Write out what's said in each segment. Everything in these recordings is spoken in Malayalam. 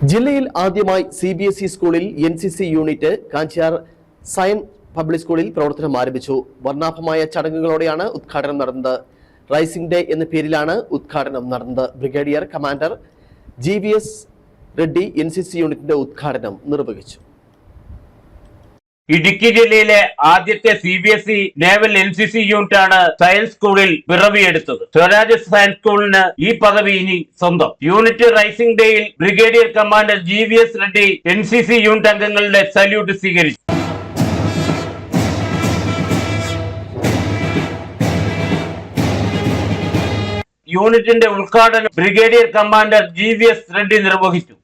ജില്ലയിൽ ആദ്യമായി CBSE സ്കൂളിൽ NCC യൂണിറ്റ് കാഞ്ചിയാർ സയൻ പബ്ലിക് സ്കൂളിൽ പ്രവർത്തനം ആരംഭിച്ചു. വർണ്ണാഭമായ ചടങ്ങുകളോടെയാണ് ഉദ്ഘാടനം നടന്നത്. റൈസിംഗ് ഡേ എന്ന പേരിലാണ് ഉദ്ഘാടനം നടന്നത്. Brigadier commander GVS Reddy NCC യൂണിറ്റിന്റെ ഉദ്ഘാടനം നിർവഹിച്ചു. ഇടുക്കി ജില്ലയിലെ ആദ്യത്തെ CBSE നേവൽ NCC യൂണിറ്റ് ആണ് സയൻസ് സ്കൂളിൽ പിറവിയെടുത്തത്. സ്വരാജ് സയൻസ് സ്കൂളിന് ഈ പദവി ഇനി സ്വന്തം. യൂണിറ്റ് റൈസിംഗ് ഡേയിൽ brigadier commander GVS Reddy NCC unit അംഗങ്ങളുടെ സല്യൂട്ട് സ്വീകരിച്ചു. യൂണിറ്റിന്റെ ഉദ്ഘാടനം ബ്രിഗേഡിയർ കമാൻഡർ GVS റെഡ്ഡി നിർവഹിച്ചു.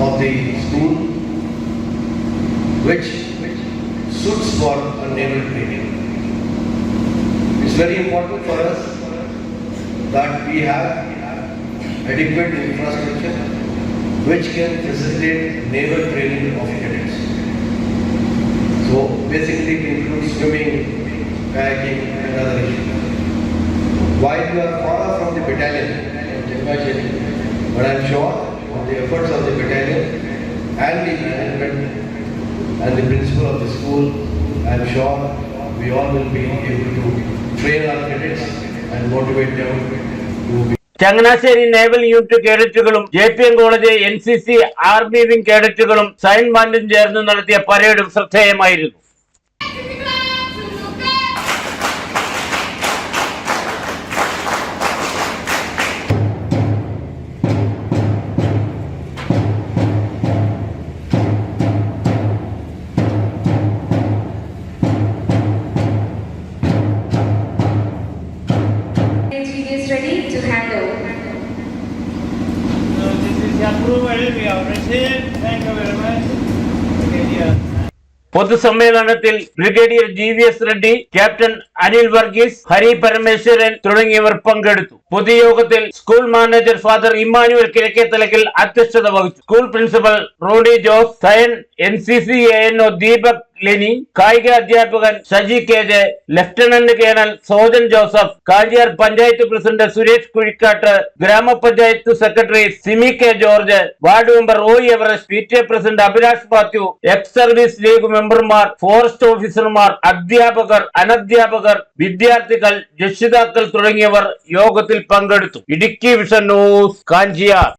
of the school which suits for a naval training. It's very important for us that we have adequate infrastructure which can facilitate naval training of cadets. So basically it includes swimming, kayaking and other issues. While we are far from the battalion, but I'm sure the efforts of the battalion and the management and the principal of the school, I am sure we all will be able to train our cadets and motivate them to be. Changanassery naval unit കേഡറ്റുകളും JPM college NCC army wing കേഡറ്റുകളും സൈൻ ബാൻഡും ചേർന്ന് നടത്തിയ പരേഡും ശ്രദ്ധേയമായിരുന്നു. Ready to hand over. This is the approval we have received. Thank you very much. പൊതുസമ്മേളനത്തിൽ brigadier GVS Reddy, captain Anil Varghese, Hari Parameswaran തുടങ്ങിയവർ പങ്കെടുത്തു. പൊതുയോഗത്തിൽ school manager father Emmanuel Kizhakkethalakkal അധ്യക്ഷത വഹിച്ചു. സ്കൂൾ പ്രിൻസിപ്പൽ റോഡി ജോസ്, സയൻ NCC ANO ദീപക് ലെനി, കായിക അധ്യാപകൻ Shaji KJ, lieutenant colonel Sojan Joseph, Kanchiyar panchayat president Suresh Kuzhikkattu, ഗ്രാമപഞ്ചായത്ത് secretary Simi K George, ward member OE Everest, PTA president Abhilash Mathew, ex service league മെമ്പർമാർ, ഫോറസ്റ്റ് ഓഫീസർമാർ, അധ്യാപകർ, അനധ്യാപകർ, വിദ്യാർത്ഥികൾ, രക്ഷിതാക്കൾ തുടങ്ങിയവർ യോഗത്തിൽ പങ്കെടുത്തു. Idukki vision news, Kanchiyar.